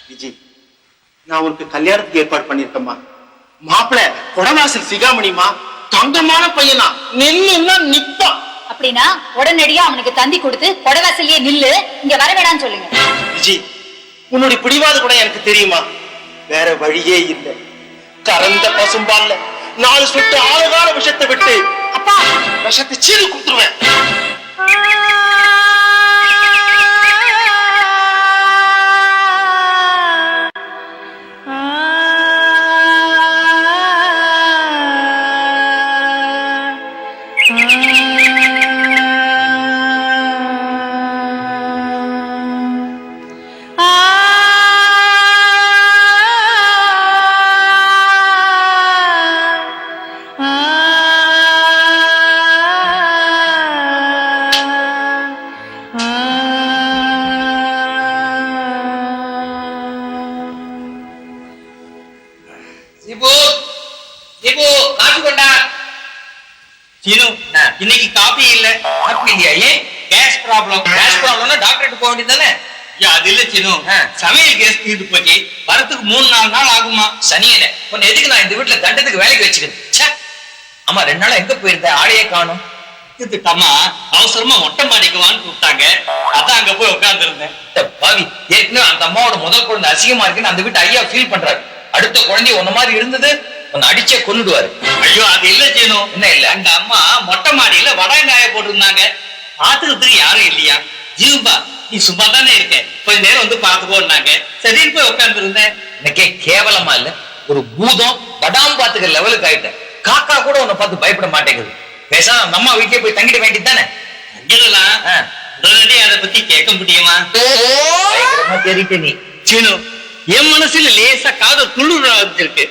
விஜய், நான் உனக்கு கல்யாணத்துக்கு ஏற்பாடு பண்ணிருக்கேம்மா. மாப்பிள்ள கொடவாசல் சிகாமணிமா, தங்கமான பையனா, நில்லுன்னா நிப்பான். அப்படின்னா உடனடியா அவனுக்கு தந்தி கொடுத்து கொடவாசல்லையே நில்லு, இங்க வர வேணாம்னு சொல்லுங்க. விஜய், உன்னுடைய பிடிவாத கூட எனக்கு தெரியுமா. வேற வழியே இல்லை. கறந்த பசும்பால்ல 4 சொட்டு ஆழகால விஷத்தை விட்டு அப்பா விஷத்தை சீல் கொடுத்துருவேன். இன்னைக்கு காபி இல்ல. காபி இல்லையா? ஏன்? Case problem. கேஸ் ப்ராப்ளம்னா டாக்டர்கிட்ட போக வேண்டியதானே? அது இல்ல சின்ன, சமையல் கேஸ் தீர்ந்து போச்சு. வரத்துக்கு 3-4 நாள் ஆகுமா? சனியனே, உன்னை எதுக்கு நான் இந்த வீட்டுல தண்டத்துக்கு வேலைக்கு வச்சுக்கிறேன்? ஆமா, 2 நாளா எங்க போயிருந்த? ஆளையே காணும். அம்மா அவசரமா மொட்டை மாடிக்குவான்னு கூப்பிட்டாங்க. அதான் அங்க போய் உட்கார்ந்து இருந்தேன். பாவி, ஏற்கனவே அந்த அம்மாவோட முதல் குழந்தை அசிங்கமா இருக்குன்னு அந்த வீட்டு ஐயா ஃபீல் பண்றாரு. அடுத்த குழந்தை உன்ன மாதிரி இருந்தது, உன்னை அடிச்சே கொன்னுடுவாரு. ஐயோ, அது இல்ல செய்யணும். என்ன இல்ல? அந்த அம்மா மொட்டை மாடியில வடங்காய போட்டிருந்தாங்க. பாத்துக்கிறதுக்கு யாரும் இல்லையா? ஜீவா, நீ சும்மா தானே இருக்க, கொஞ்ச நேரம் வந்து பாத்துக்கோன்னாங்க. சரின்னு போய் உட்கார்ந்து இருந்தேன். எனக்கே கேவலமா இல்ல? ஒரு பூதம் படாம் பாத்துக்கிற லெவலுக்கு ஆயிட்டேன். காக்கா கூட உன்னை பார்த்து பயப்பட மாட்டேங்குது. பேசாம அந்த அம்மா வீட்டுல போய் தங்கிட வேண்டியதானே? தங்கிடலாம். உடனடியே அதை பத்தி கேட்க முடியுமா? தெரிவிட்ட நீ சீனு, என் மனசுல லேசா காதல் துள்ளுற இருக்கு.